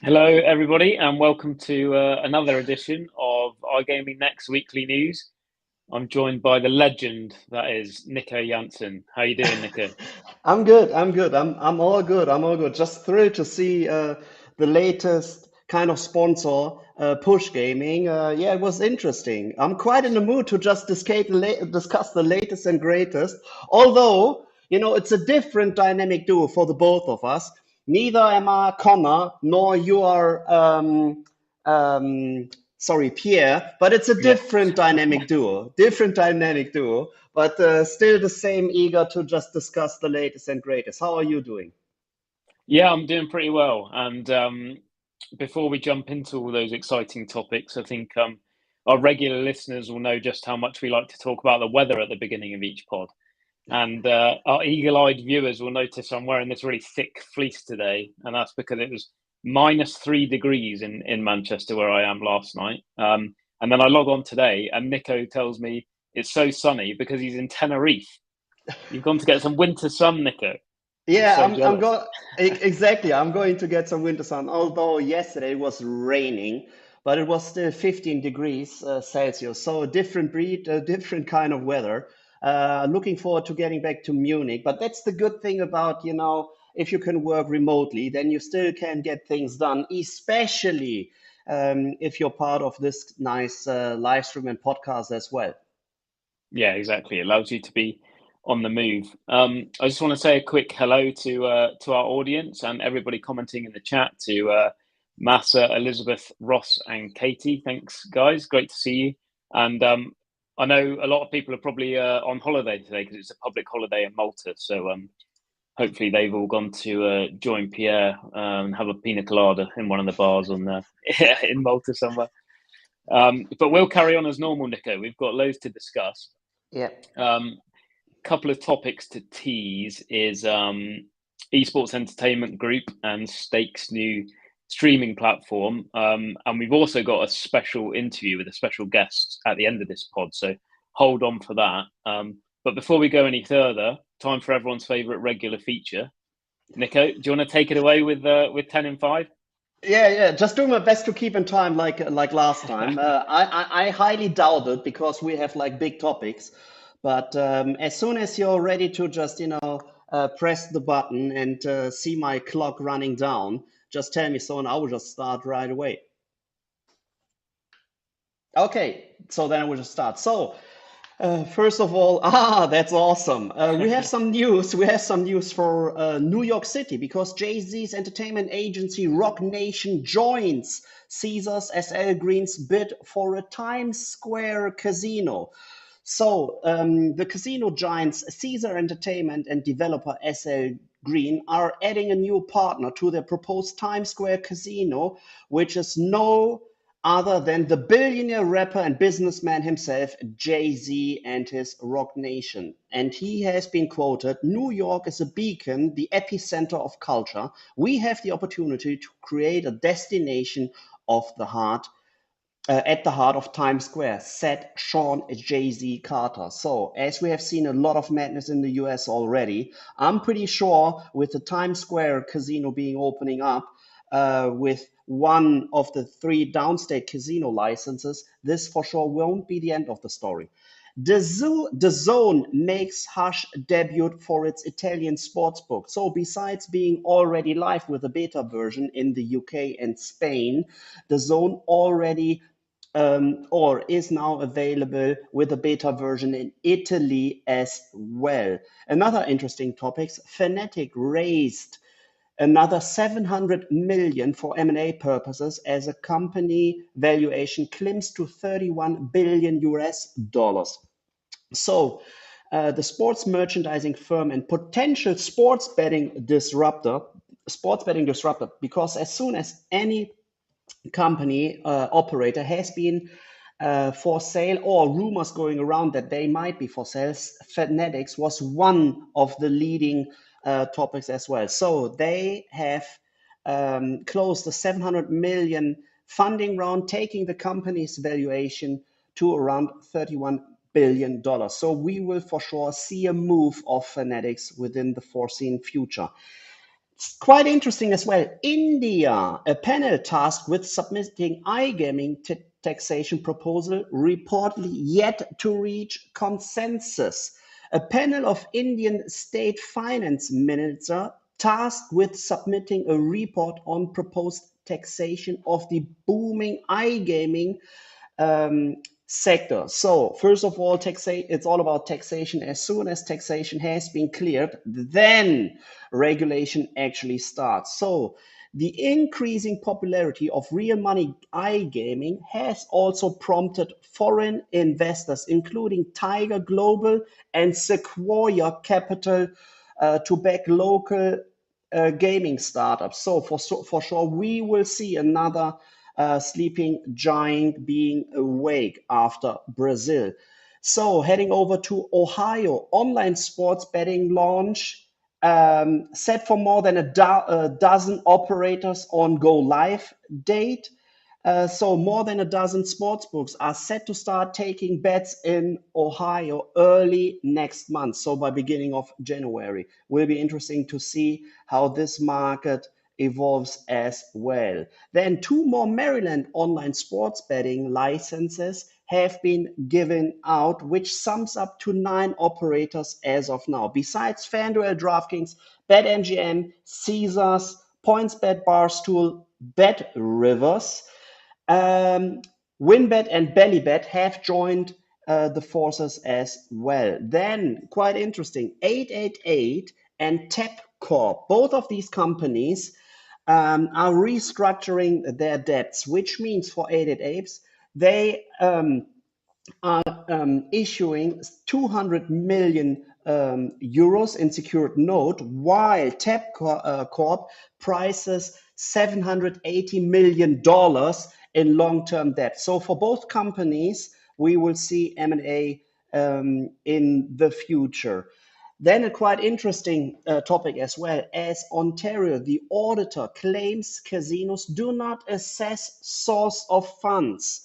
Hello, everybody, and welcome to another edition of iGaming Next Weekly News. I'm joined by the legend that is Nico Janssen. How you doing, Nico? I'm good. I'm good. I'm all good. I'm all good. Just thrilled to see the latest kind of sponsor, Push Gaming. Yeah, it was interesting. I'm quite in the mood to just discuss the latest and greatest. Although, it's a different dynamic duo for the both of us. Neither am I Connor, nor you are, um, sorry, Pierre, but it's a Yeah. different dynamic duo. Different dynamic duo, but still the same, eager to just discuss the latest and greatest. How are you doing? Yeah, I'm doing pretty well. And before we jump into all those exciting topics, I think our regular listeners will know just how much we like to talk about the weather at the beginning of each pod. And our eagle-eyed viewers will notice I'm wearing this really thick fleece today, and that's because it was -3 degrees in Manchester where I am last night. And then I log on today, and Nico tells me it's so sunny because he's in Tenerife. You've gone to get some winter sun, Nico. I'm Yeah, so I'm jealous. going exactly. I'm going to get some winter sun. Although yesterday it was raining, but it was still 15 degrees Celsius. So a different breed, a different kind of weather. Looking forward to getting back to Munich. But that's the good thing about, if you can work remotely, then you still can get things done, especially if you're part of this nice live stream and podcast as well. Yeah, exactly. It allows you to be on the move. I just want to say a quick hello to our audience and everybody commenting in the chat to Massa, Elizabeth, Ross, and Katie. Thanks, guys. Great to see you. And I know a lot of people are probably on holiday today because it's a public holiday in Malta. So hopefully they've all gone to join Pierre and have a pina colada in one of the bars on in Malta somewhere. But we'll carry on as normal, Nico. We've got loads to discuss. Yeah. Um, Couple of topics to tease is Esports Entertainment Group and Stake's new streaming platform. And we've also got a special interview with a special guest at the end of this pod. So hold on for that. But before we go any further, time for everyone's favourite regular feature. Nico, do you want to take it away with 10 in 5? Yeah, yeah. Just doing my best to keep in time, like last time. I highly doubt it because we have like big topics. But as soon as you're ready to just press the button and see my clock running down, just tell me so, and I will just start right away. Okay, so then I will just start. So first of all, that's awesome. We have some news. We have some news for New York City because Jay-Z's entertainment agency Rock Nation joins Caesars SL Green's bid for a Times Square casino. So the casino giants Caesar Entertainment and developer SL Green are adding a new partner to their proposed Times Square casino, which is no other than the billionaire rapper and businessman himself, Jay-Z, and his Rock Nation. And he has been quoted, New York is a beacon, the epicenter of culture. We have the opportunity to create a destination of the heart at the heart of Times Square, said Sean Jay-Z Carter. So, as we have seen a lot of madness in the US already, I'm pretty sure with the Times Square casino being opening up, with one of the three downstate casino licenses, this for sure won't be the end of the story. The Zone makes Hush debut for its Italian sportsbook. So, besides being already live with a beta version in the UK and Spain, The Zone already or is now available with a beta version in Italy as well. Another interesting topic, Fnatic raised another 700 million for M&A purposes as a company valuation climbs to 31 billion US dollars. So, the sports merchandising firm and potential sports betting disruptor, because as soon as any company operator has been for sale or rumors going around that they might be for sale. Fanatics was one of the leading topics as well. So they have closed the 700 million funding round, taking the company's valuation to around $31 billion. So we will for sure see a move of Fanatics within the foreseen future. Quite interesting as well. India, a panel tasked with submitting iGaming taxation proposal, reportedly yet to reach consensus. A panel of Indian state finance minister tasked with submitting a report on proposed taxation of the booming iGaming sector. So first of all, it's all about taxation. As soon as taxation has been cleared, then regulation actually starts. So the increasing popularity of real money iGaming has also prompted foreign investors, including Tiger Global and Sequoia Capital, to back local gaming startups. So for sure, we will see another sleeping giant being awake after Brazil. So heading over to Ohio, online sports betting launch set for more than a dozen operators on go live date. So more than a dozen sportsbooks are set to start taking bets in Ohio early next month. So by beginning of January, will be interesting to see how this market evolves as well. Then two more Maryland online sports betting licenses have been given out, which sums up to 9 operators as of now. Besides FanDuel, DraftKings, BetMGM, Caesars, PointsBet, Barstool, BetRivers, um, WinBet and Bellybet have joined the forces as well. Then, quite interesting, 888 and TapCorp, both of these companies are restructuring their debts, which means for 888, they are issuing 200 million euros in secured note, while TapCorp prices $780 million in long-term debt. So for both companies, we will see M&A in the future. Then a quite interesting topic as well, as Ontario, the auditor claims casinos do not assess source of funds.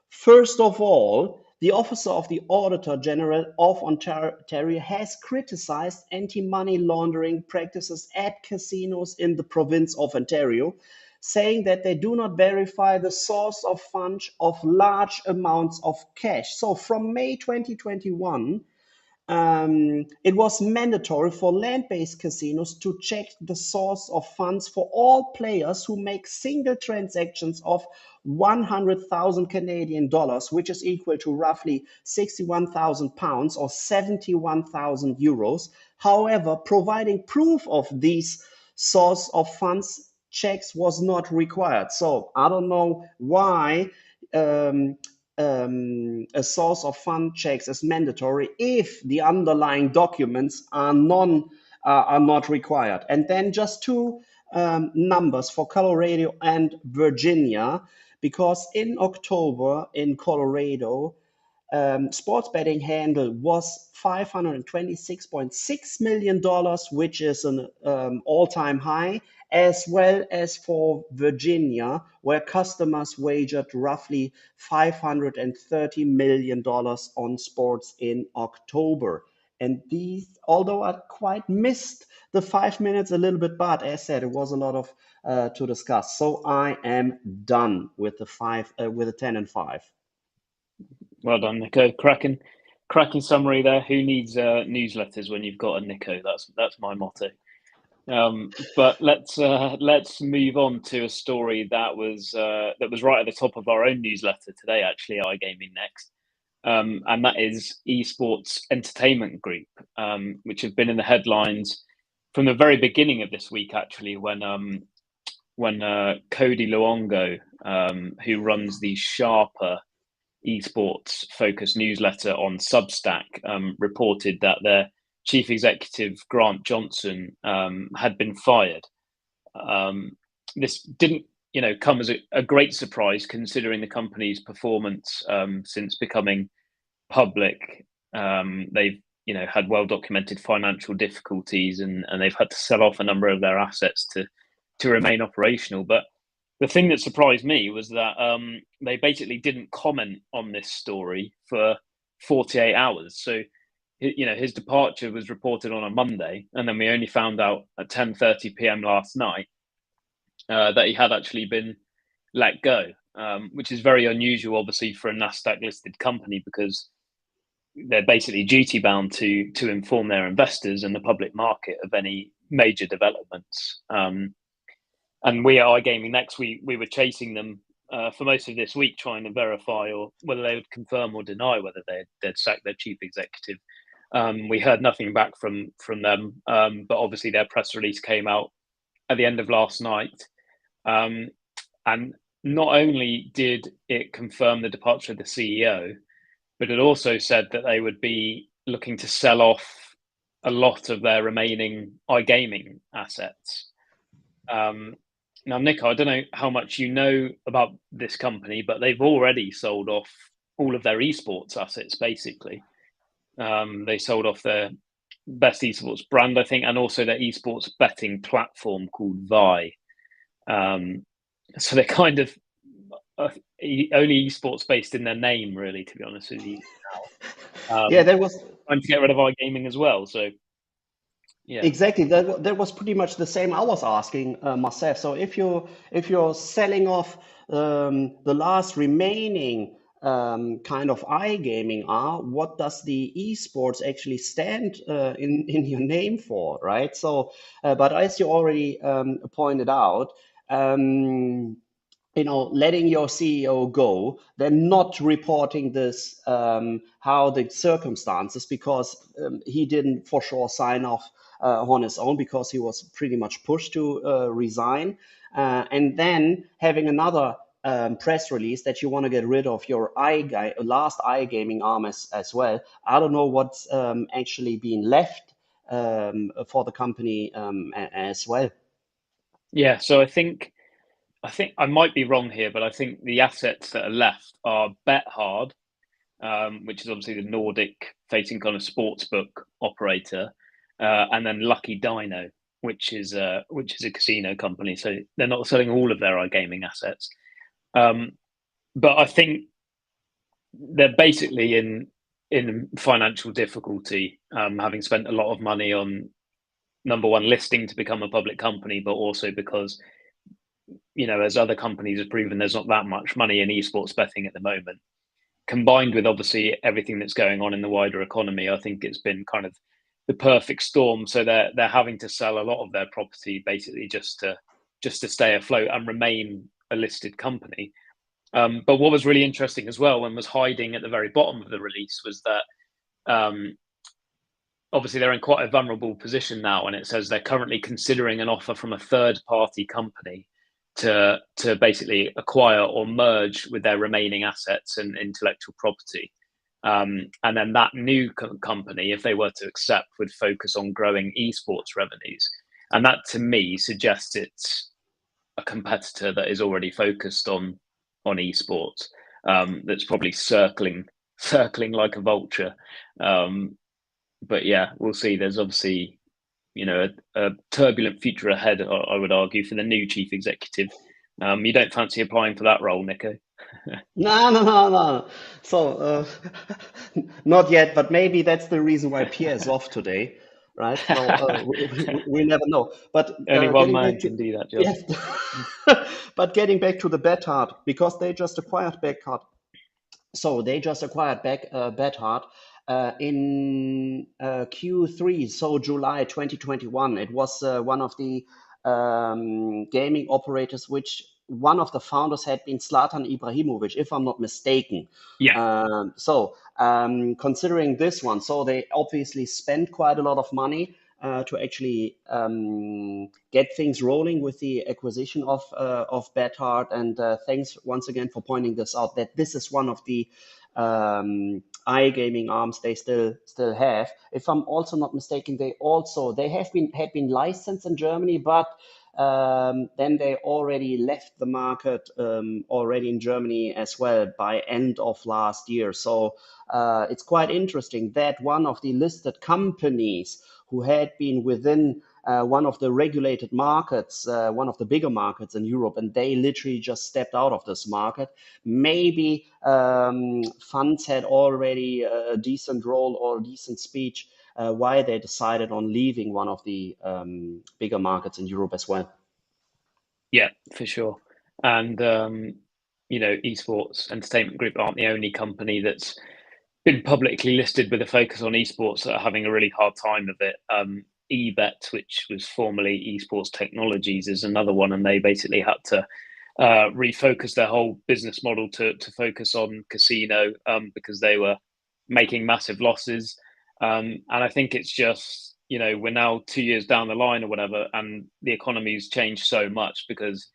First of all, the Officer of the Auditor General of Ontario has criticized anti-money laundering practices at casinos in the province of Ontario, saying that they do not verify the source of funds of large amounts of cash. So from May 2021, it was mandatory for land-based casinos to check the source of funds for all players who make single transactions of 100,000 Canadian dollars, which is equal to roughly 61,000 pounds or 71,000 euros. However, providing proof of these source of funds checks was not required. So I don't know why um, a source of fund checks is mandatory if the underlying documents are not required. And then just two numbers for Colorado and Virginia, because in October in Colorado, sports betting handle was $526.6 million, which is an all-time high, as well as for Virginia, where customers wagered roughly $530 million on sports in October. And these, although I quite missed the 5 minutes a little bit, but as said, it was a lot of to discuss. So I am done with the 10 and 5. Well done, Nico. Cracking summary there. Who needs newsletters when you've got a Nico? That's my motto. But let's move on to a story that was right at the top of our own newsletter today. Actually, iGaming Next, and that is Esports Entertainment Group, which have been in the headlines from the very beginning of this week. Actually, when Cody Luongo, who runs the Sharper esports focused newsletter on Substack, reported that their chief executive Grant Johnson had been fired. This didn't, come as a great surprise considering the company's performance since becoming public. They've had well documented financial difficulties and they've had to sell off a number of their assets to remain operational. But the thing that surprised me was that they basically didn't comment on this story for 48 hours. So his departure was reported on a Monday, and then we only found out at 10:30 p.m. last night that he had actually been let go, which is very unusual, obviously, for a Nasdaq listed company, because they're basically duty bound to inform their investors and the public market of any major developments. And we at iGaming Next, we were chasing them for most of this week, trying to verify or whether they would confirm or deny whether they'd sacked their chief executive. We heard nothing back from them, but obviously their press release came out at the end of last night, and not only did it confirm the departure of the CEO, but it also said that they would be looking to sell off a lot of their remaining iGaming assets. Now, Nico, I don't know how much you know about this company, but they've already sold off all of their esports assets, basically. They sold off their best esports brand, I think, and also their esports betting platform called Vi. So they're kind of only esports based in their name, really, to be honest with you. Yeah, that was trying to get rid of iGaming as well. So yeah, exactly that was pretty much the same I was asking myself. So if you're selling off the last remaining kind of iGaming what does the esports actually stand in your name for, right? So, but as you already pointed out, letting your CEO go, they're not reporting this, how the circumstances, because he didn't for sure sign off on his own, because he was pretty much pushed to resign. And then having another press release that you want to get rid of your last iGaming arm as well. I don't know what's actually being left for the company as well. yeah. So I think I might be wrong here, but I think the assets that are left are Bet Hard, which is obviously the Nordic-facing kind of sportsbook operator, and then Lucky Dino, which is a casino company. So they're not selling all of their iGaming assets, but I think they're basically in financial difficulty, having spent a lot of money on, number one, listing to become a public company, but also because, as other companies have proven, there's not that much money in esports betting at the moment. Combined with obviously everything that's going on in the wider economy, I think it's been kind of the perfect storm. So they're having to sell a lot of their property basically just to stay afloat and remain a listed company. But what was really interesting as well, and was hiding at the very bottom of the release, was that obviously they're in quite a vulnerable position now, and it says they're currently considering an offer from a third-party company to basically acquire or merge with their remaining assets and intellectual property. And then that new company, if they were to accept, would focus on growing esports revenues. And that, to me, suggests it's a competitor that is already focused on esports, that's probably circling like a vulture. But yeah, we'll see. There's obviously, a turbulent future ahead, I would argue, for the new chief executive. You don't fancy applying for that role, Nico? No, no, no, no. So, not yet, but maybe that's the reason why Pierre is off today, right? So, we never know. But Only one getting man back to, can do that job. yes, but getting back to the Bethard, because they just acquired Bethard. So they just acquired Bethard in Q3, so July 2021. It was one of the gaming operators, which one of the founders had been Zlatan Ibrahimovic, if I'm not mistaken. Yeah. Considering this one, so they obviously spent quite a lot of money to actually get things rolling with the acquisition of Bethard. And thanks once again for pointing this out, that this is one of the iGaming arms they still have. If I'm also not mistaken, they had been licensed in Germany, but then they already left the market already in Germany as well by end of last year. So it's quite interesting that one of the listed companies who had been within one of the regulated markets, one of the bigger markets in Europe, and they literally just stepped out of this market. Maybe funds had already a decent role or a decent speech why they decided on leaving one of the bigger markets in Europe as well. Yeah, for sure. And esports entertainment group aren't the only company that's been publicly listed with a focus on esports that are having a really hard time of it. eBet, which was formerly Esports Technologies, is another one, and they basically had to refocus their whole business model to focus on casino because they were making massive losses. And I think it's just, we're now 2 years down the line or whatever, and the economy's changed so much, because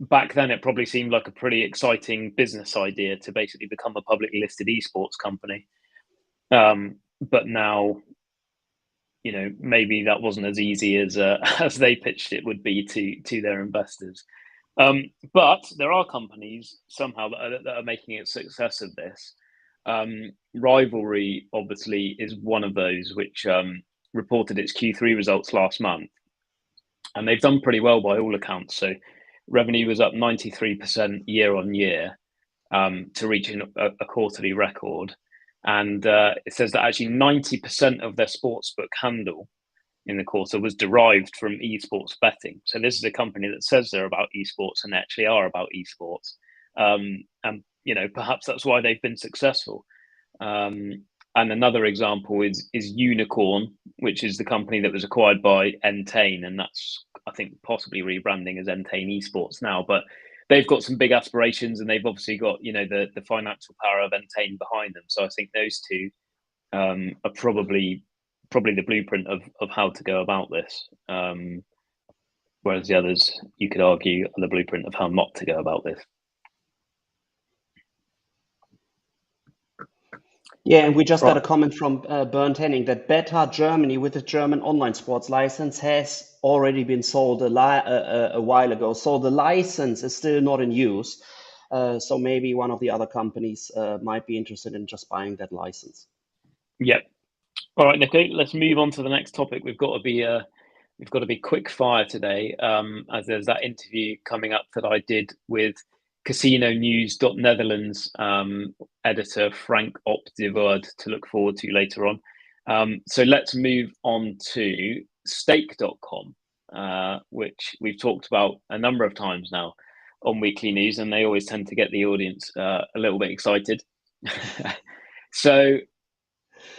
back then it probably seemed like a pretty exciting business idea to basically become a publicly listed esports company. But now, maybe that wasn't as easy as as they pitched it would be to their investors. But there are companies somehow that are making a success of this. Rivalry, obviously, is one of those, which reported its Q3 results last month, and they've done pretty well by all accounts. So revenue was up 93% year on year to reach a quarterly record. And it says that actually 90% of their sportsbook handle in the quarter was derived from esports betting. So this is a company that says they're about esports and actually are about esports. And perhaps that's why they've been successful. And another example is Unicorn, which is the company that was acquired by Entain, and that's, I think, possibly rebranding as Entain Esports now. But they've got some big aspirations, and they've obviously got the financial power of Entain behind them. So I think those two are probably the blueprint of how to go about this. Whereas the others, you could argue, are the blueprint of how not to go about this. Yeah, and we just got a comment from Bernd Henning that Beta Germany, with the German online sports license, has already been sold a while ago. So the license is still not in use. So maybe one of the other companies might be interested in just buying that license. Yep. All right, Nico, let's move on to the next topic. We've got to be quick fire today, as there's that interview coming up that I did with CasinoNieuws.nl editor Frank Op de Woerd to look forward to later on. So let's move on to stake.com, which we've talked about a number of times now on Weekly News, and they always tend to get the audience a little bit excited. So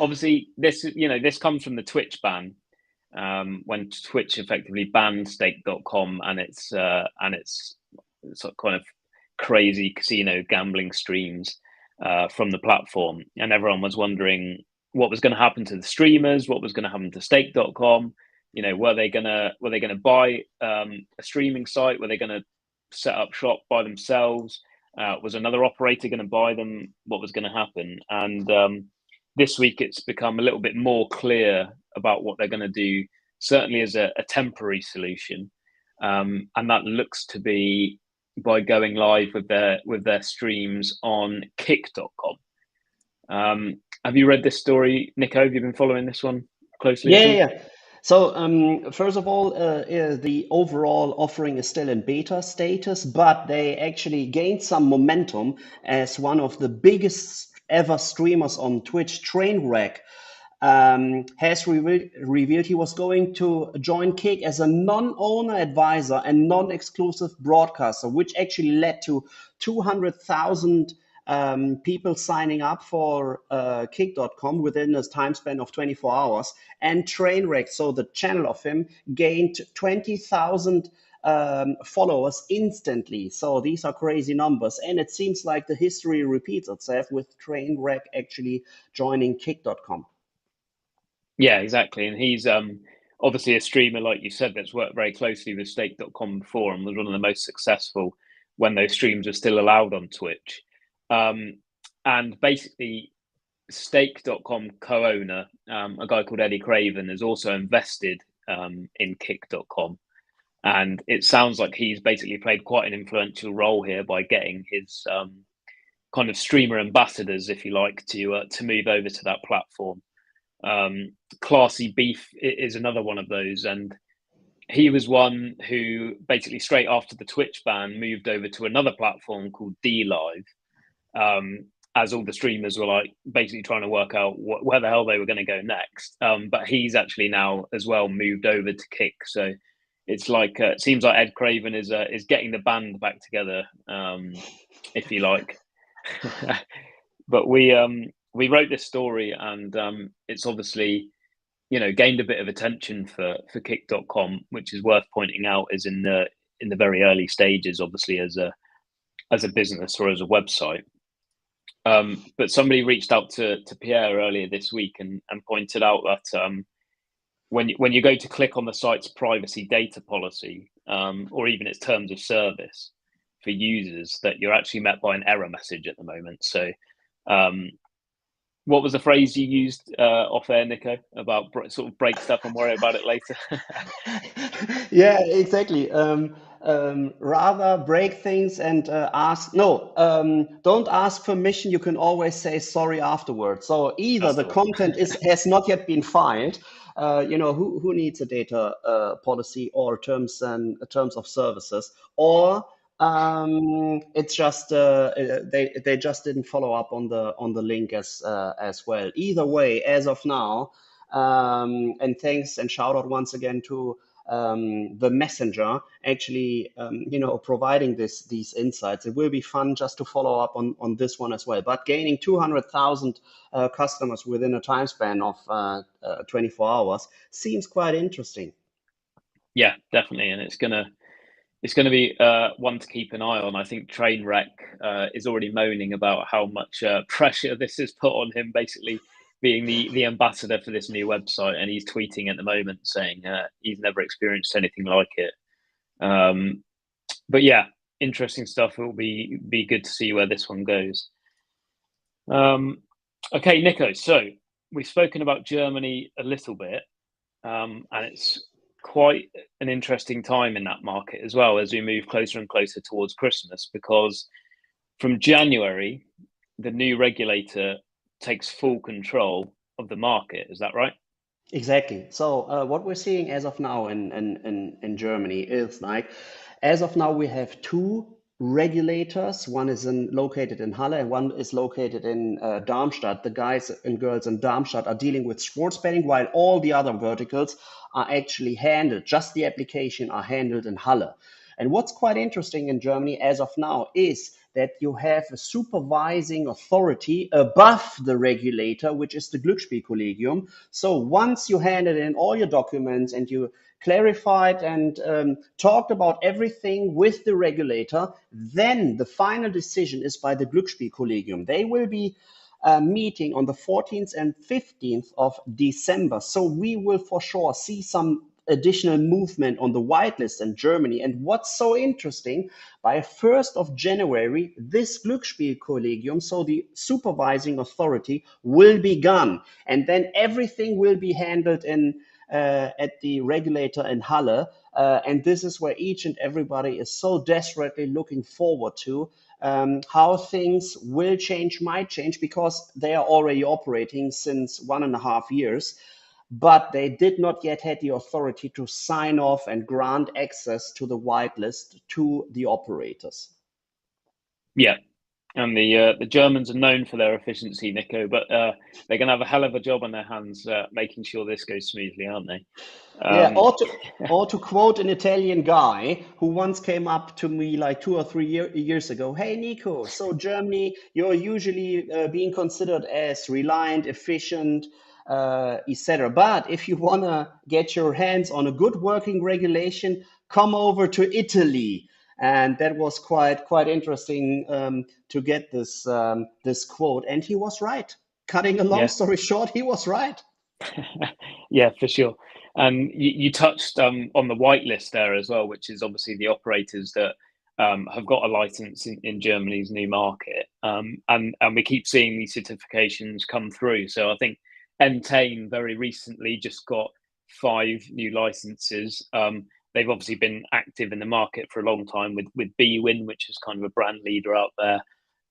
obviously this comes from the Twitch ban, when Twitch effectively banned stake.com and its sort of kind of crazy casino gambling streams from the platform, and everyone was wondering what was going to happen to the streamers, what was going to happen to stake.com. Were they going to buy a streaming site? Were they going to set up shop by themselves? Was another operator going to buy them? What was going to happen? And this week it's become a little bit more clear about what they're going to do, certainly as a temporary solution, and that looks to be by going live with their streams on kick.com. Have you read this story, Nico? Have you been following this one closely? Yeah. So first of all, the overall offering is still in beta status, but they actually gained some momentum as one of the biggest ever streamers on Twitch, Trainwreck, has revealed he was going to join Kick as a non-owner advisor and non-exclusive broadcaster, which actually led to 200,000 people signing up for kick.com within a time span of 24 hours. And Trainwreck, so the channel of him, gained 20,000 followers instantly. So these are crazy numbers. And it seems like the history repeats itself with Trainwreck actually joining kick.com. Yeah, exactly. And he's obviously a streamer, like you said, that's worked very closely with stake.com before and was one of the most successful when those streams were still allowed on Twitch. And basically, stake.com co-owner, a guy called Eddie Craven, has also invested in kick.com. And it sounds like he's basically played quite an influential role here by getting his kind of streamer ambassadors, if you like, to move over to that platform. Classy Beef is another one of those, and he was one who basically straight after the Twitch ban moved over to another platform called D Live, as all the streamers were like basically trying to work out where the hell they were going to go next. But he's actually now as well moved over to Kick, so it's like it seems like Ed Craven is getting the band back together, if you like. But we wrote this story, and it's obviously gained a bit of attention for Kick.com, which is worth pointing out is in the very early stages, obviously as a business or as a website. But somebody reached out to Pierre earlier this week and pointed out that when you go to click on the site's privacy data policy, or even its terms of service for users, that you're actually met by an error message at the moment. So what was the phrase you used off air, Nico, about sort of break stuff and worry about it later? Yeah, exactly. Rather break things and ask. No, don't ask permission. You can always say sorry afterwards. So either That's the the one. content has not yet been filed. Who needs a data policy or terms of services, or it's just they just didn't follow up on the link as well. Either way, as of now, and thanks and shout out once again to the messenger actually providing these insights. It will be fun just to follow up on this one as well. But gaining 200,000 customers within a time span of 24 hours seems quite interesting. Yeah, definitely, and it's gonna be one to keep an eye on. I think Trainwreck is already moaning about how much pressure this has put on him, basically being the ambassador for this new website, and he's tweeting at the moment saying he's never experienced anything like it. But yeah, interesting stuff. It will be good to see where this one goes. Okay, Nico. So we've spoken about Germany a little bit, and it's quite an interesting time in that market as well as we move closer and closer towards Christmas, because from January, the new regulator takes full control of the market. Is that right? Exactly. So what we're seeing as of now in Germany is like, as of now, we have two regulators. One is located in Halle and one is located in Darmstadt. The guys and girls in Darmstadt are dealing with sports betting, while all the other verticals are actually handled, just the application are handled in Halle. And what's quite interesting in Germany as of now is that you have a supervising authority above the regulator, which is the Glücksspielkollegium. So once you handed in all your documents and you clarified and talked about everything with the regulator, then the final decision is by the Glücksspielkollegium. They will be meeting on the 14th and 15th of December. So we will for sure see some additional movement on the whitelist in Germany. And what's so interesting, by 1st of January, this Glücksspielkollegium, so the supervising authority, will be gone. And then everything will be handled at the regulator in Halle. And this is where each and everybody is so desperately looking forward to how things will change, might change, because they are already operating since 1.5 years. But they did not yet have the authority to sign off and grant access to the whitelist to the operators. Yeah, and the Germans are known for their efficiency, Nico, but they're going to have a hell of a job on their hands making sure this goes smoothly, aren't they? Yeah, or to quote an Italian guy who once came up to me like 2 or 3 years ago, "Hey Nico, so Germany, you're usually being considered as reliant, efficient, etc. But if you wanna get your hands on a good working regulation, come over to Italy." And that was quite interesting to get this quote, and he was right. Cutting a long Yeah. story short, he was right. Yeah, for sure. And you touched on the whitelist there as well, which is obviously the operators that have got a license in Germany's new market. And we keep seeing these certifications come through. So I think Entain very recently just got 5 new licenses. They've obviously been active in the market for a long time with bwin, which is kind of a brand leader out there.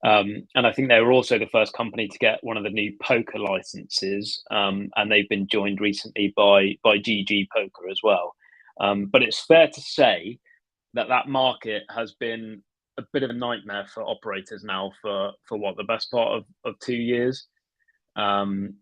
And I think they were also the first company to get one of the new poker licenses, and they've been joined recently by GG Poker as well. But it's fair to say that market has been a bit of a nightmare for operators now for what, the best part of 2 years. And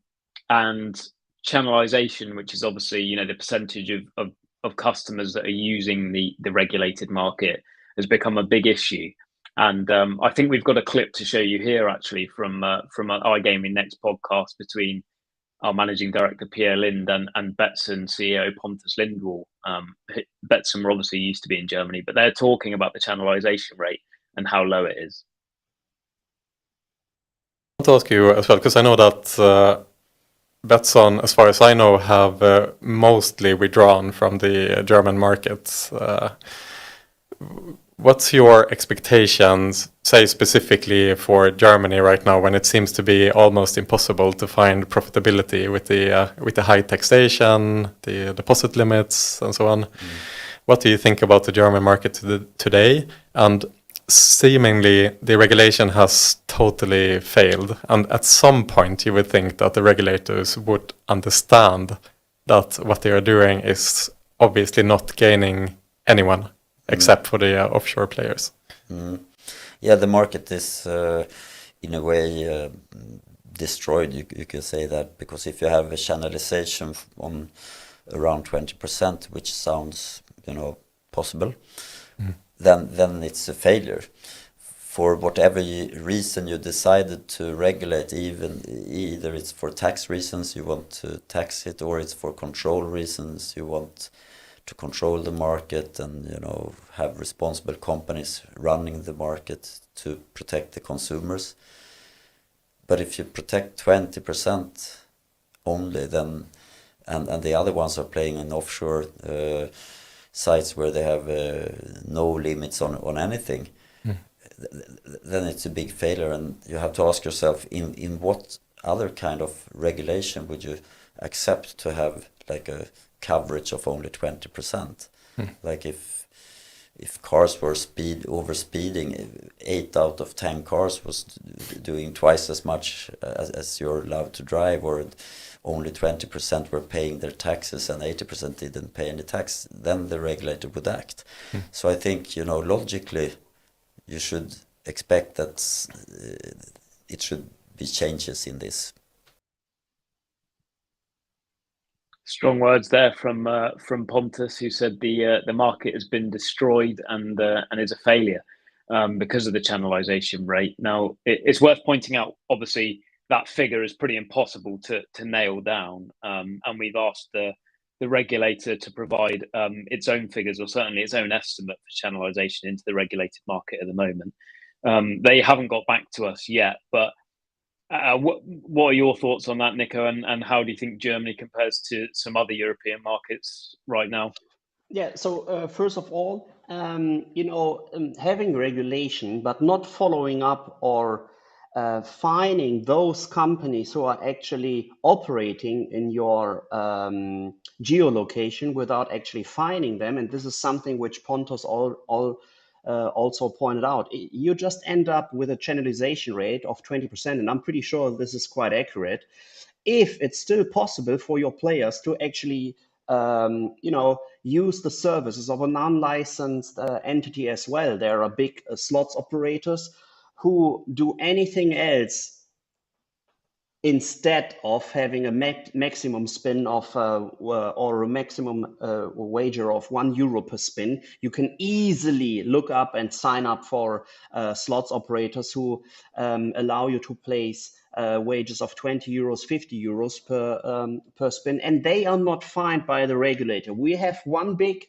channelization, which is obviously the percentage of customers that are using the regulated market, has become a big issue. And I think we've got a clip to show you here, actually, from our iGaming Next podcast between our managing director Pierre Lind and Betsson CEO Pontus Lindwall. Betsson obviously used to be in Germany, but they're talking about the channelization rate and how low it is. I want to ask you as well, because I know that Betsson, as far as I know, have mostly withdrawn from the German markets. What's your expectations, say specifically for Germany right now, when it seems to be almost impossible to find profitability with the high taxation, the deposit limits, and so on? What do you think about the German market today? And seemingly the regulation has totally failed, and at some point you would think that the regulators would understand that what they are doing is obviously not gaining anyone except for the offshore players. Yeah, the market is in a way destroyed, you could say that, because if you have a channelization on around 20%, which sounds possible, then it's a failure. For whatever reason you decided to regulate, either it's for tax reasons you want to tax it, or it's for control reasons you want to control the market and have responsible companies running the market to protect the consumers. But if you protect 20% only, then and the other ones are playing in offshore sites where they have no limits on anything, then it's a big failure. And you have to ask yourself, in what other kind of regulation would you accept to have like a coverage of only 20%? Like if cars were over speeding, 8 out of 10 cars was doing twice as much as you're allowed to drive, or only 20% were paying their taxes and 80% didn't pay any tax, then the regulator would act. So I think logically you should expect that it should be changes in this. Strong words there from Pontus, who said the market has been destroyed and is a failure because of the channelization rate. Now, it's worth pointing out, obviously, that figure is pretty impossible to nail down, and we've asked the regulator to provide its own figures, or certainly its own estimate for channelization into the regulated market at the moment. They haven't got back to us yet, but what are your thoughts on that, Nico? And how do you think Germany compares to some other European markets right now? Yeah, so first of all, having regulation but not following up or fining those companies who are actually operating in your geolocation without actually fining them, and this is something which Pontus also pointed out, you just end up with a channelization rate of 20%, and I'm pretty sure this is quite accurate. If it's still possible for your players to actually use the services of an unlicensed entity as well. There are big slots operators who do anything else instead of having a maximum spin of or a maximum wager of €1 per spin. You can easily look up and sign up for slots operators who allow you to place wages of €20, €50 per spin, and they are not fined by the regulator. We have one big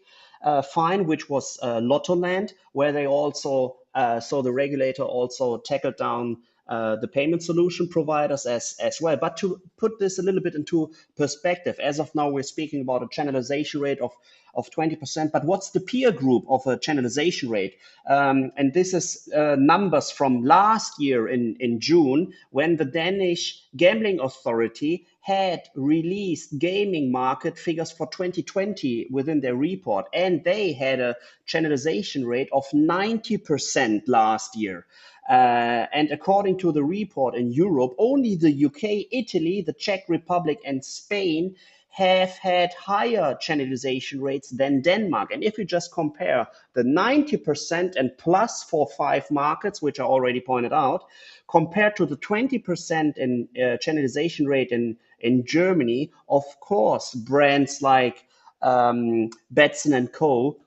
fine, which was Lottoland, where they also so the regulator also tackled down the payment solution providers as well. But to put this a little bit into perspective, as of now, we're speaking about a channelization rate of 20%. But what's the peer group of a channelization rate? And this is numbers from last year in June, when the Danish Gambling Authority had released gaming market figures for 2020 within their report, and they had a channelization rate of 90% last year. And according to the report in Europe, only the UK, Italy, the Czech Republic, and Spain have had higher channelization rates than Denmark. And if you just compare the 90% and plus for 5 markets, which I already pointed out, compared to the 20% in channelization rate in Germany, of course, brands like Betson and Co.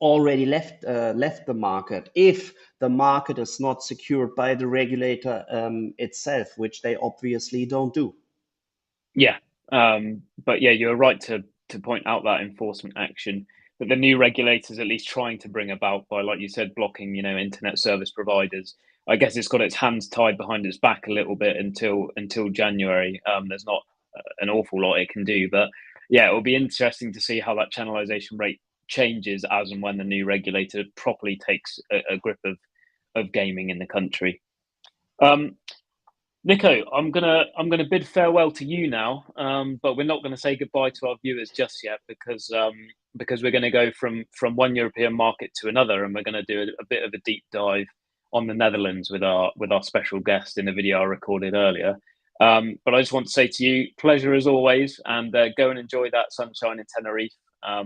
already left the market if the market is not secured by the regulator itself, which they obviously don't do. Yeah, but yeah, you're right to point out that enforcement action that the new regulators at least trying to bring about by, like you said, blocking, internet service providers. I guess it's got its hands tied behind its back a little bit until January. There's not an awful lot it can do, but yeah, it will be interesting to see how that channelization rate changes as and when the new regulator properly takes a grip of gaming in the country. Nico, I'm gonna bid farewell to you now, but we're not going to say goodbye to our viewers just yet because we're going to go from one European market to another, and we're going to do a bit of a deep dive on the Netherlands with our special guest in a video I recorded earlier. But I just want to say to you, pleasure as always, and go and enjoy that sunshine in Tenerife.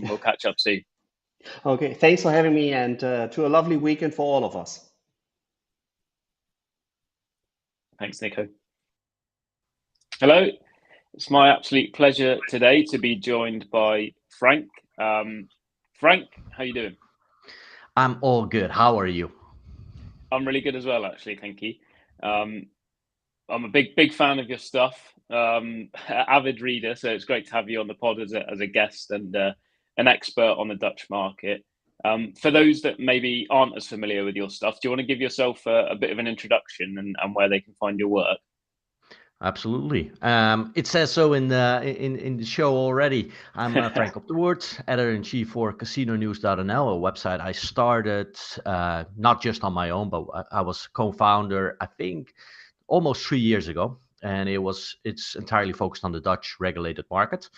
We'll catch up soon. Okay, thanks for having me, and to a lovely weekend for all of us. Thanks, Nico. Hello, it's my absolute pleasure today to be joined by Frank. Frank, how you doing? I'm all good. How are you? I'm really good as well, actually. Thank you. I'm a big fan of your stuff. Avid reader, so it's great to have you on the pod as a guest and an expert on the Dutch market. For those that maybe aren't as familiar with your stuff, do you want to give yourself a bit of an introduction and where they can find your work? Absolutely. It says so in the show already. I'm Frank Woerd, editor-in-chief for CasinoNieuws.nl, a website I started not just on my own, but I was co-founder, I think, almost 3 years ago, and it's entirely focused on the Dutch regulated market.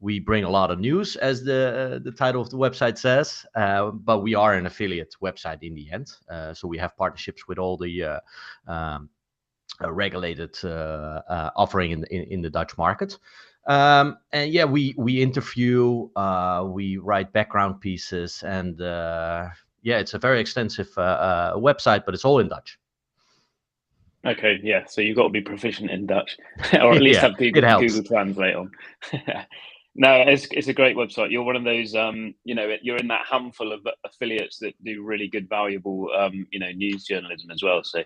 We bring a lot of news, as the title of the website says, but we are an affiliate website in the end. So we have partnerships with all the regulated offering in the Dutch market. And yeah, we interview, we write background pieces, and yeah, it's a very extensive website, but it's all in Dutch. Okay, yeah. So you've got to be proficient in Dutch, or at least have Google Translate on. No, it's a great website. You're one of those, you're in that handful of affiliates that do really good, valuable, news journalism as well. So,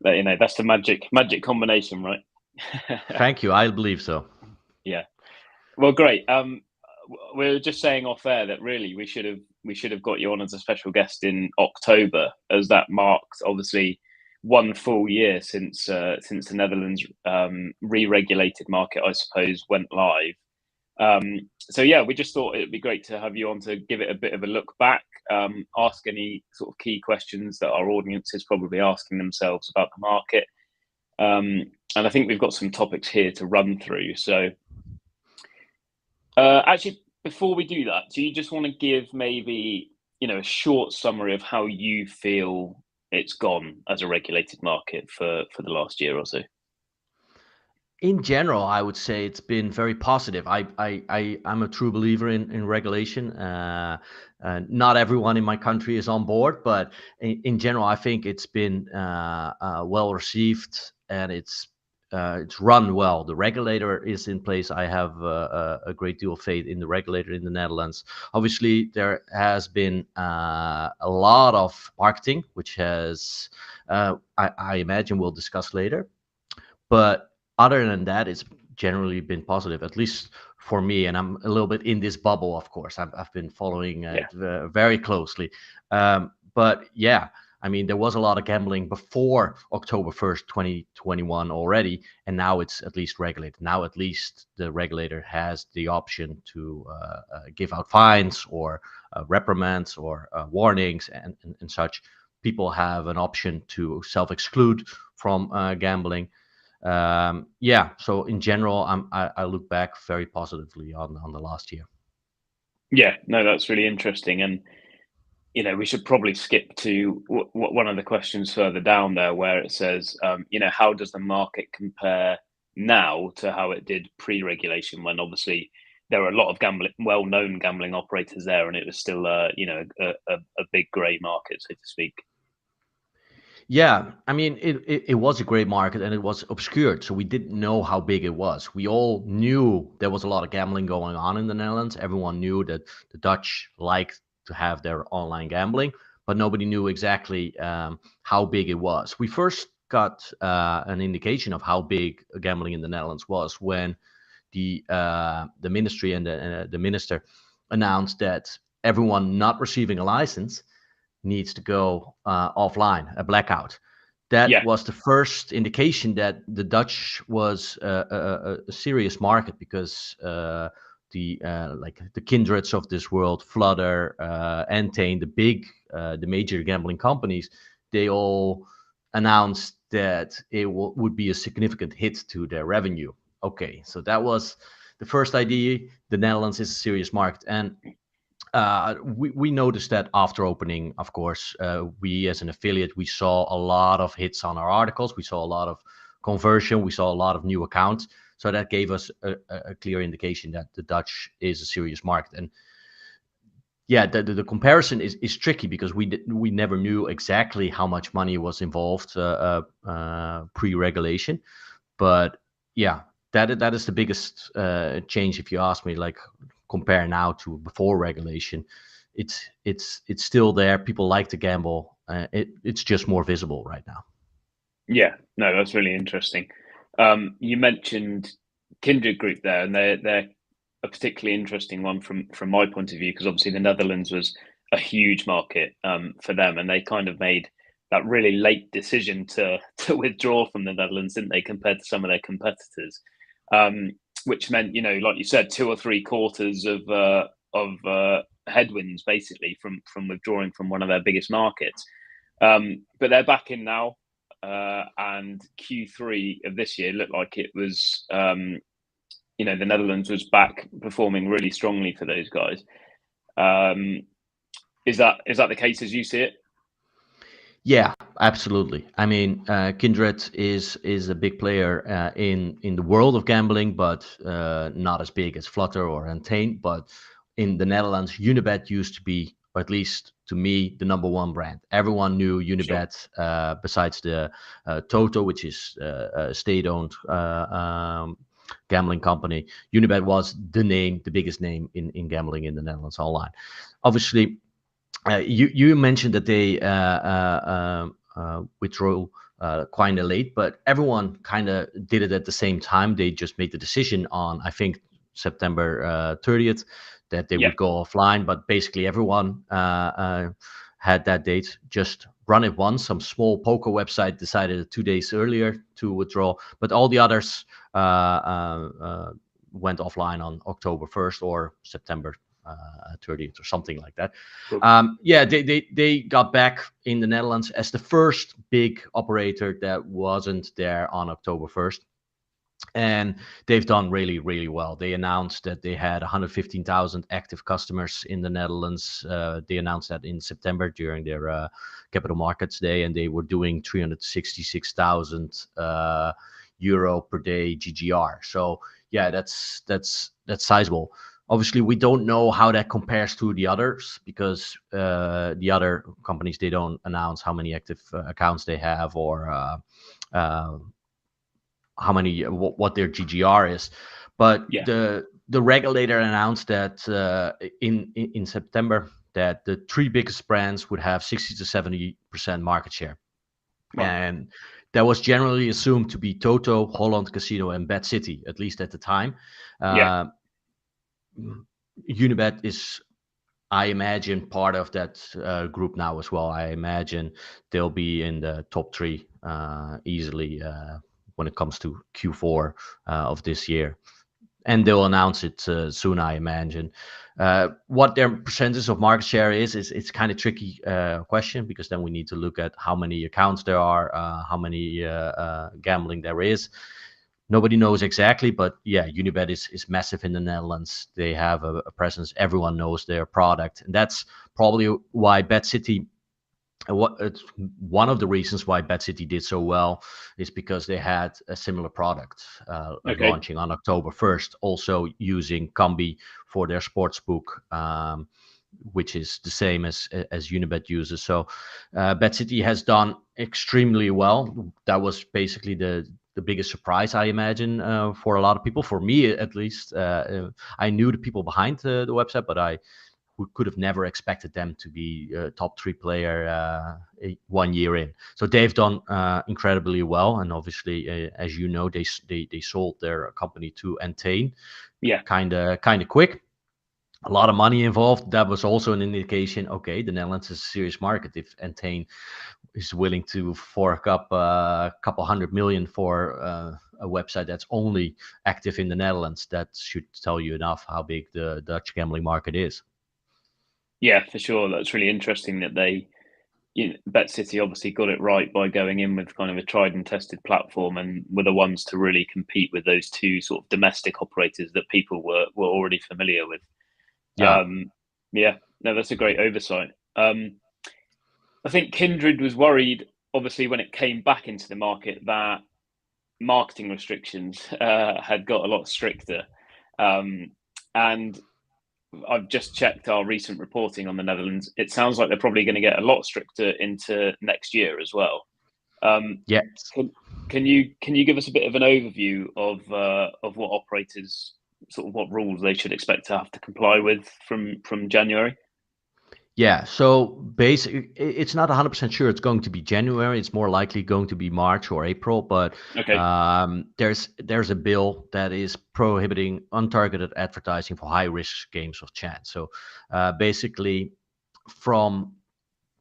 that's the magic combination, right? Thank you. I believe so. Yeah. Well, great. We were just saying off air that really we should have got you on as a special guest in October, as that marks obviously 1 full year since the Netherlands re-regulated market, I suppose, went live. So yeah, we just thought it'd be great to have you on to give it a bit of a look back, ask any sort of key questions that our audience is probably asking themselves about the market. And I think we've got some topics here to run through. So actually, before we do that, do you just want to give maybe, a short summary of how you feel it's gone as a regulated market for the last year or so? In general, I would say it's been very positive. I'm a true believer in regulation. Not everyone in my country is on board, but in general, I think it's been well received, and it's run well. The regulator is in place. I have a great deal of faith in the regulator in the Netherlands. Obviously, there has been a lot of marketing, which has, I imagine we'll discuss later. But other than that, it's generally been positive, at least for me. And I'm a little bit in this bubble, of course. I've been following it very closely. But yeah, I mean, there was a lot of gambling before October 1st, 2021 already, and now it's at least regulated. Now at least the regulator has the option to give out fines or reprimands or warnings and such. People have an option to self-exclude from gambling. So in general, I look back very positively on the last year. Yeah, no, that's really interesting. And, we should probably skip to one of the questions further down there where it says, how does the market compare now to how it did pre-regulation, when obviously there were a lot of well-known gambling operators there, and it was still a big grey market, so to speak. Yeah, I mean, it was a great market and it was obscured, so we didn't know how big it was. We all knew there was a lot of gambling going on in the Netherlands. Everyone knew that the Dutch liked to have their online gambling, but nobody knew exactly how big it was. We first got an indication of how big gambling in the Netherlands was when the ministry and the minister announced that everyone not receiving a license needs to go offline, a blackout. That was the first indication that the Dutch was a serious market, because like the Kindreds of this world, Flutter, Entain, the major gambling companies, they all announced that it would be a significant hit to their revenue. Okay, so that was the first idea. The Netherlands is a serious market, and we noticed that after opening, of course, we as an affiliate, we saw a lot of hits on our articles. We saw a lot of conversion. We saw a lot of new accounts. So that gave us a clear indication that the Dutch is a serious market. And yeah, the comparison is tricky, because we never knew exactly how much money was involved pre-regulation. But yeah, that is the biggest change, if you ask me. Like, compare now to before regulation, it's still there. People like to gamble. It's just more visible right now. Yeah, no, that's really interesting. You mentioned Kindred Group there, and they're a particularly interesting one from my point of view, because obviously the Netherlands was a huge market for them, and they kind of made that really late decision to withdraw from the Netherlands, didn't they, compared to some of their competitors, which meant, like you said, 2 or 3 quarters of headwinds basically from withdrawing from one of their biggest markets. But they're back in now, and Q3 of this year looked like it was, the Netherlands was back performing really strongly for those guys. Is that the case as you see it? Yeah, absolutely. I mean, Kindred is a big player in the world of gambling, but not as big as Flutter or Entain. But in the Netherlands, Unibet used to be, or at least to me, the number one brand. Everyone knew Unibet, sure. Besides the Toto, which is a state-owned gambling company. Unibet was the biggest name in gambling in the Netherlands online. Obviously, you mentioned that they withdrew quite late, but everyone kind of did it at the same time. They just made the decision on, I think, September 30th that they would go offline. But basically, everyone had that date. Just run it once. Some small poker website decided 2 days earlier to withdraw, but all the others went offline on October 1st or September 30th or something like that. Cool. They got back in the Netherlands as the first big operator that wasn't there on October 1st. And they've done really, really well. They announced that they had 115,000 active customers in the Netherlands. They announced that in September during their Capital Markets Day, and they were doing 366,000 euro per day GGR. So yeah, that's sizable. Obviously, we don't know how that compares to the others, because the other companies, they don't announce how many active accounts they have, or how many, what their GGR is. But the regulator announced that in September that the 3 biggest brands would have 60 to 70% market share. Wow. And that was generally assumed to be Toto, Holland Casino, and Bet City, at least at the time. Unibet is, I imagine, part of that group now as well. I imagine they'll be in the top 3 easily when it comes to Q4 of this year. And they'll announce it soon, I imagine. What their percentage of market share is it's kind of tricky question, because then we need to look at how many accounts there are, how many gambling there is. Nobody knows exactly, but yeah, Unibet is massive in the Netherlands. They have a presence. Everyone knows their product. And that's probably why Bet City It's one of the reasons why BetCity did so well is because they had a similar product Okay. launching on October 1st, also using Kambi for their sportsbook, which is the same as Unibet uses. So BetCity has done extremely well. That was basically the biggest surprise, I imagine, for a lot of people. For me, at least, I knew the people behind the website, but I could have never expected them to be a top 3 player 1 year in. So they've done incredibly well, and obviously, as you know, they sold their company to Entain. Yeah. Kind of quick. A lot of money involved. That was also an indication. Okay, the Netherlands is a serious market. If Entain is willing to fork up a couple $100 million for a website that's only active in the Netherlands, that should tell you enough how big the Dutch gambling market is. Yeah, for sure. That's really interesting that BetCity obviously got it right by going in with kind of a tried and tested platform, and were the ones to really compete with those two sort of domestic operators that people were already familiar with. Yeah. Yeah, no, that's a great oversight. I think Kindred was worried, obviously, when it came back into the market, that marketing restrictions had got a lot stricter. And I've just checked our recent reporting on the Netherlands. It sounds like they're probably going to get a lot stricter into next year as well. Yeah. Can you give us a bit of an overview of what operators, sort of what rules they should expect to have to comply with from January? Yeah, so basically, it's not 100% sure it's going to be January. It's more likely going to be March or April. But Okay. There's a bill that is prohibiting untargeted advertising for high-risk games of chance. So basically, from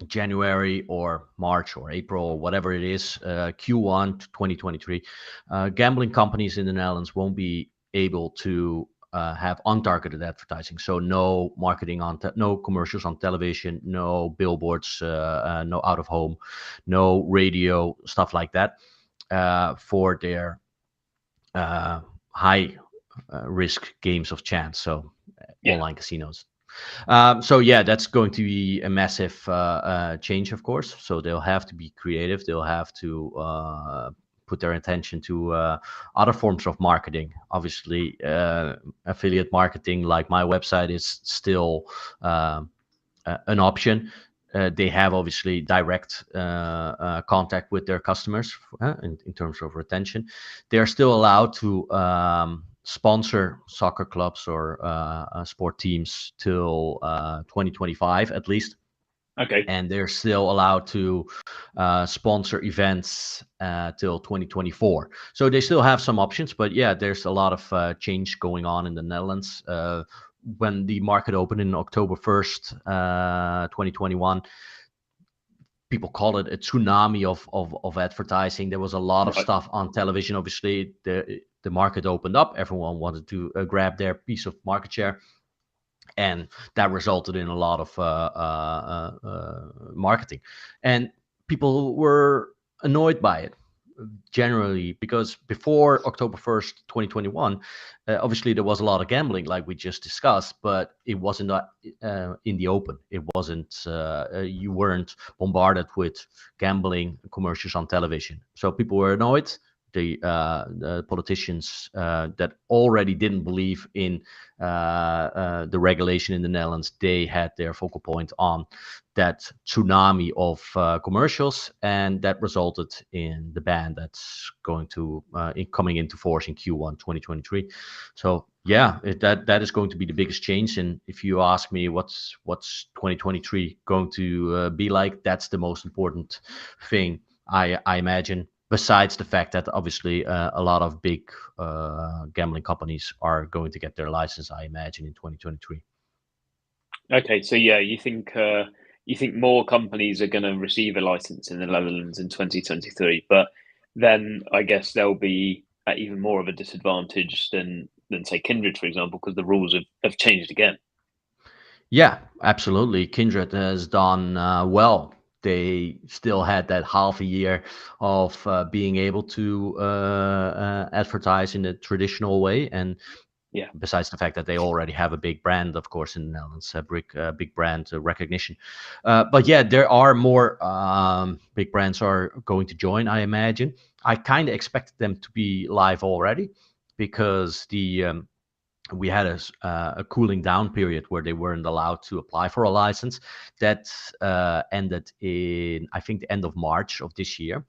January or March or April or whatever it is, Q1 2023, gambling companies in the Netherlands won't be able to have untargeted advertising. So no marketing no commercials on television, no billboards, no out of home, no radio, stuff like that, for their high risk games of chance. So online casinos. So yeah, that's going to be a massive change, of course. So they'll have to be creative. They'll have to put their attention to other forms of marketing. Obviously, affiliate marketing, like my website, is still an option. They have obviously direct contact with their customers in terms of retention. They are still allowed to sponsor soccer clubs or sport teams till 2025 at least. Okay. And they're still allowed to sponsor events till 2024. So they still have some options, but yeah, there's a lot of change going on in the Netherlands. When the market opened in October 1st, 2021, people call it a tsunami of advertising. There was a lot of stuff on television. Obviously, the market opened up. Everyone wanted to grab their piece of market share. And that resulted in a lot of marketing. And people were annoyed by it, generally, because before October 1st, 2021, obviously there was a lot of gambling, like we just discussed, but it wasn't in the open. It wasn't, you weren't bombarded with gambling commercials on television. So people were annoyed. The politicians that already didn't believe in the regulation in the Netherlands, they had their focal point on that tsunami of commercials, and that resulted in the ban that's going to coming into force in Q1 2023. So yeah, that is going to be the biggest change. And if you ask me what's 2023 going to be like, that's the most important thing, I imagine. Besides the fact that obviously a lot of big gambling companies are going to get their license, I imagine, in 2023. Okay, so yeah, you think more companies are going to receive a license in the Netherlands in 2023, but then I guess they'll be at even more of a disadvantage than say Kindred, for example, because the rules have changed again. Yeah, absolutely. Kindred has done well. They still had that half a year of being able to advertise in the traditional way, and Yeah. Besides the fact that they already have a big brand, of course, in the Netherlands, a big brand recognition. But yeah, there are more big brands are going to join, I imagine. I kind of expected them to be live already because we had a cooling down period where they weren't allowed to apply for a license. That ended in, I think, the end of March of this year.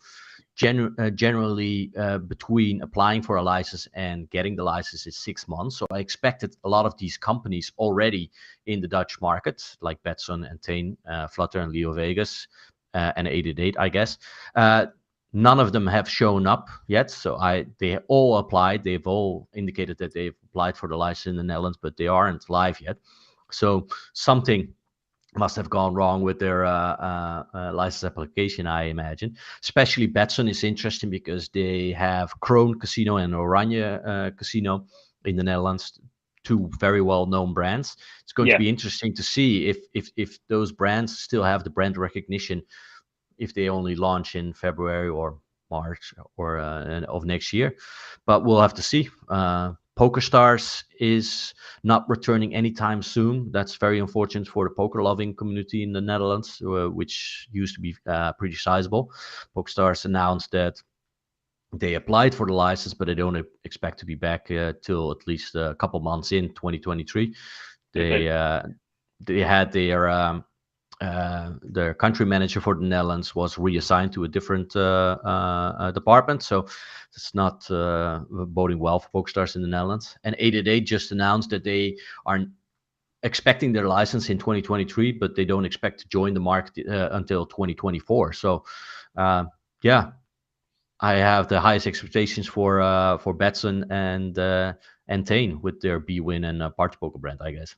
Generally, between applying for a license and getting the license is 6 months. So I expected a lot of these companies already in the Dutch market, like Betson, Entain, Flutter, and Leo Vegas, and 888, I guess. None of them have shown up yet. So they all applied. They've all indicated that they've applied for the license in the Netherlands, but they aren't live yet. So something must have gone wrong with their license application, I imagine. Especially Betson is interesting because they have Kroon Casino and Oranje Casino in the Netherlands, two very well-known brands. It's going to be interesting to see if those brands still have the brand recognition if they only launch in February or March or of next year. But we'll have to see. PokerStars is not returning anytime soon. That's very unfortunate for the poker loving community in the Netherlands, which used to be pretty sizable. PokerStars announced that they applied for the license, but they don't expect to be back till at least a couple months in 2023. They had their country manager for the Netherlands was reassigned to a different department. So it's not boding well for PokerStars in the Netherlands. And 888 just announced that they are expecting their license in 2023, but they don't expect to join the market until 2024. So yeah, I have the highest expectations for Betson and Entain with their bwin and Party Poker brand, I guess.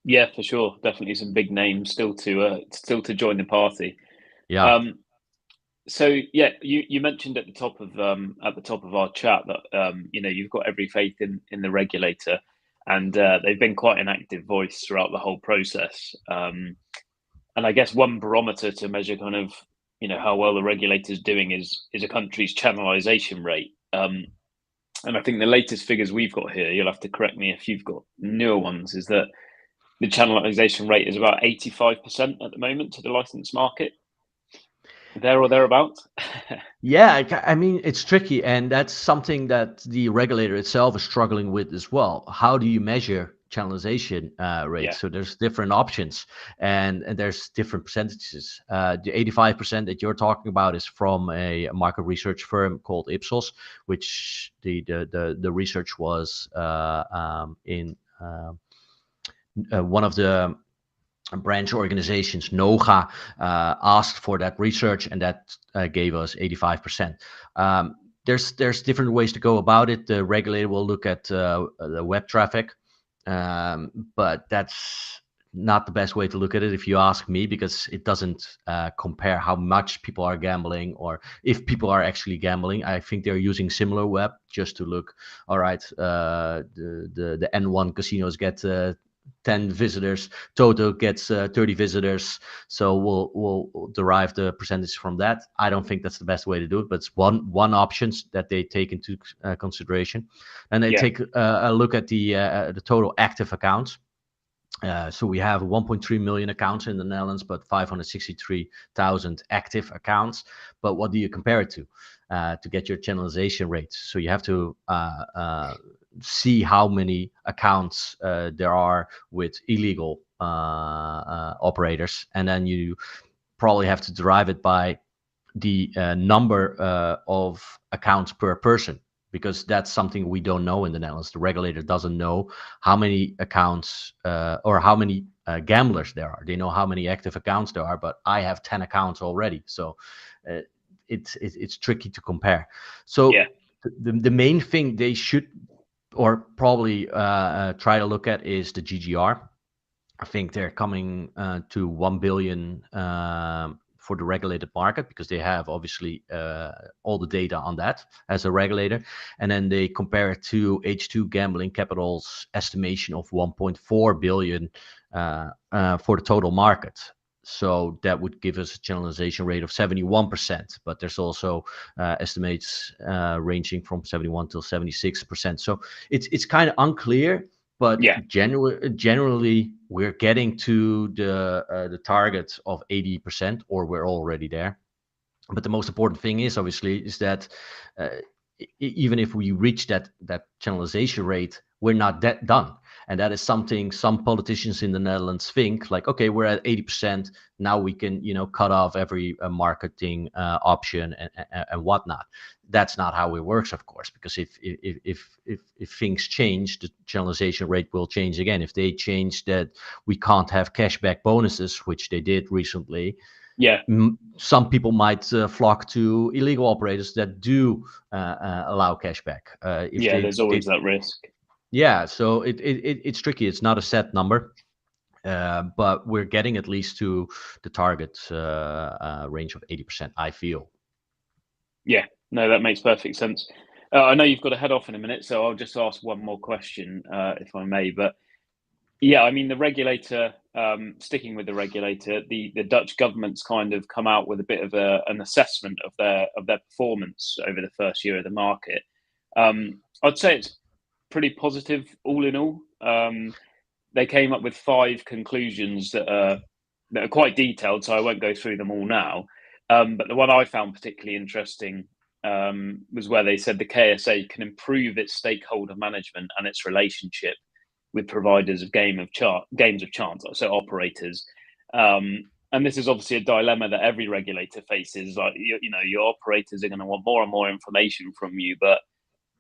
Yeah, for sure. Definitely some big names still to join the party. Yeah. So yeah, you mentioned at the top of our chat that you've got every faith in the regulator, and they've been quite an active voice throughout the whole process. And I guess one barometer to measure kind of how well the regulator's doing is a country's channelization rate. And I think the latest figures we've got here, you'll have to correct me if you've got newer ones, is that the channelization rate is about 85% at the moment to the licensed market, there or thereabouts. Yeah, I mean, it's tricky, and that's something that the regulator itself is struggling with as well. How do you measure channelization rates? Yeah. So there's different options, and there's different percentages. The 85% that you're talking about is from a market research firm called Ipsos, which the research was in one of the branch organizations, NOGA, asked for that research, and that gave us 85%. There's different ways to go about it. The regulator will look at the web traffic, but that's not the best way to look at it, if you ask me, because it doesn't compare how much people are gambling or if people are actually gambling. I think they're using similar web just to look. All right, the N1 casinos get 10 visitors, Toto gets 30 visitors, so we'll derive the percentage from that. I don't think that's the best way to do it, but it's one option that they take into consideration. And they take a look at the total active accounts. So we have 1.3 million accounts in the Netherlands, but 563,000 active accounts. But what do you compare it to get your channelization rate? So you have to see how many accounts there are with illegal operators, and then you probably have to derive it by the number of accounts per person, because that's something we don't know in the Netherlands. The regulator doesn't know how many accounts or how many gamblers there are. They know how many active accounts there are, but I have 10 accounts already, so it's tricky to compare. So the main thing they should or probably try to look at is the GGR. I think they're coming to 1 billion for the regulated market, because they have obviously all the data on that as a regulator. And then they compare it to H2 Gambling Capital's estimation of 1.4 billion for the total market. So that would give us a channelization rate of 71%, but there's also estimates ranging from 71 to 76%. So it's kind of unclear, but generally we're getting to the target of 80%, or we're already there. But the most important thing is that even if we reach that channelization rate, we're not that done. And that is something some politicians in the Netherlands think, like, okay, we're at 80%. Now we can, cut off every marketing option and whatnot. That's not how it works, of course, because if things change, the channelization rate will change again. If they change that we can't have cashback bonuses, which they did recently, some people might flock to illegal operators that do allow cashback. There's always that risk. Yeah, so it's tricky. It's not a set number, but we're getting at least to the target range of 80%, I feel. Yeah, no, that makes perfect sense. I know you've got to head off in a minute, so I'll just ask one more question, if I may. But yeah, I mean, the regulator, sticking with the regulator, the Dutch government's kind of come out with a bit of an assessment of their performance over the first year of the market. I'd say it's pretty positive all in all. They came up with 5 conclusions that are quite detailed, so I won't go through them all now. But the one I found particularly interesting was where they said the KSA can improve its stakeholder management and its relationship with providers of games of chance, so operators. And this is obviously a dilemma that every regulator faces. Like, your operators are going to want more and more information from you, but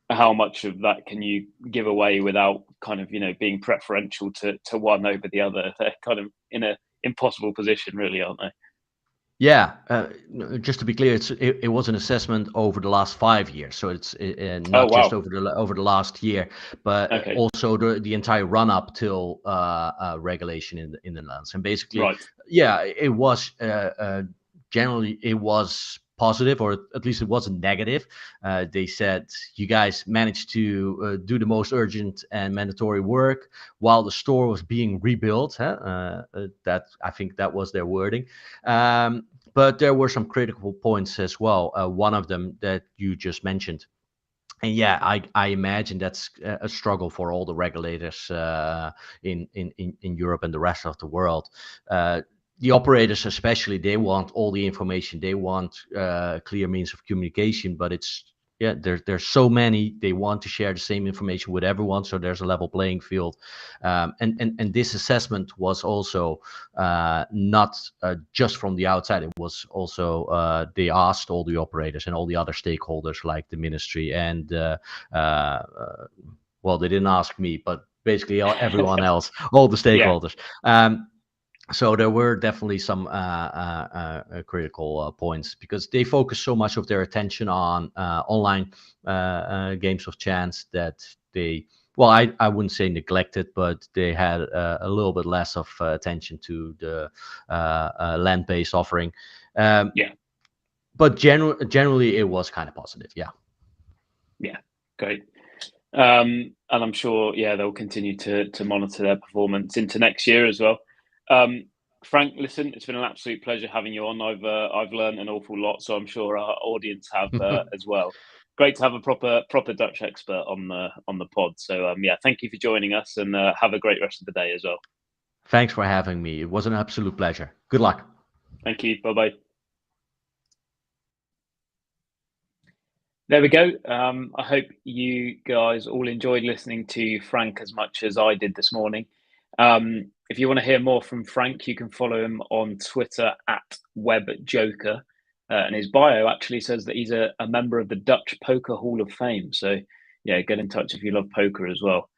how much of that can you give away without kind of, being preferential to one over the other? They're kind of in an impossible position, really, aren't they? Yeah, just to be clear, it was an assessment over the last 5 years, so it's not just over the last year, but also the entire run up till regulation in the Netherlands. And basically, it was generally it was positive, or at least it wasn't negative. They said you guys managed to do the most urgent and mandatory work while the store was being rebuilt. That, I think that was their wording. But there were some critical points as well. One of them that you just mentioned. And yeah, I imagine that's a struggle for all the regulators in Europe and the rest of the world. The operators especially, they want all the information. They want clear means of communication, but there's so many. They want to share the same information with everyone, so there's a level playing field. And this assessment was also not just from the outside. It was also they asked all the operators and all the other stakeholders, like the ministry and well, they didn't ask me, but basically everyone else, all the stakeholders. So there were definitely some critical points, because they focus so much of their attention on online games of chance that they, well, I wouldn't say neglected, but they had a little bit less of attention to the land-based offering. But generally it was kind of positive. Yeah, great. And I'm sure, they'll continue to monitor their performance into next year as well. Frank, listen, it's been an absolute pleasure having you on. I've learned an awful lot, so I'm sure our audience have as well. Great to have a proper Dutch expert on the pod. So thank you for joining us, and have a great rest of the day as well. Thanks for having me. It was an absolute pleasure. Good luck. Thank you. Bye-bye. There we go. I hope you guys all enjoyed listening to Frank as much as I did this morning. If you want to hear more from Frank, you can follow him on Twitter @WebJoker. And his bio actually says that he's a member of the Dutch Poker Hall of Fame. So get in touch if you love poker as well.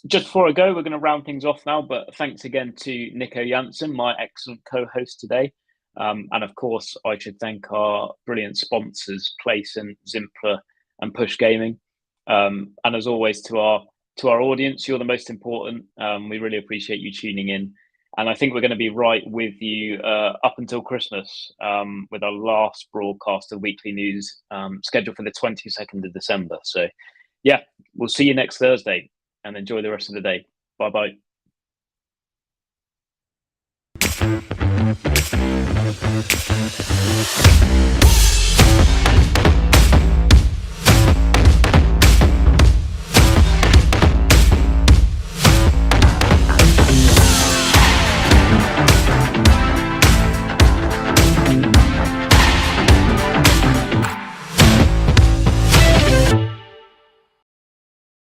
Just before I go, we're going to round things off now, but thanks again to Nico Jansen, my excellent co-host today. And of course, I should thank our brilliant sponsors, Place and Zimpler and Push Gaming. And as always, to our audience, you're the most important. We really appreciate you tuning in. And I think we're going to be right with you up until Christmas with our last broadcast of Weekly News scheduled for the 22nd of December. So we'll see you next Thursday, and enjoy the rest of the day. Bye-bye.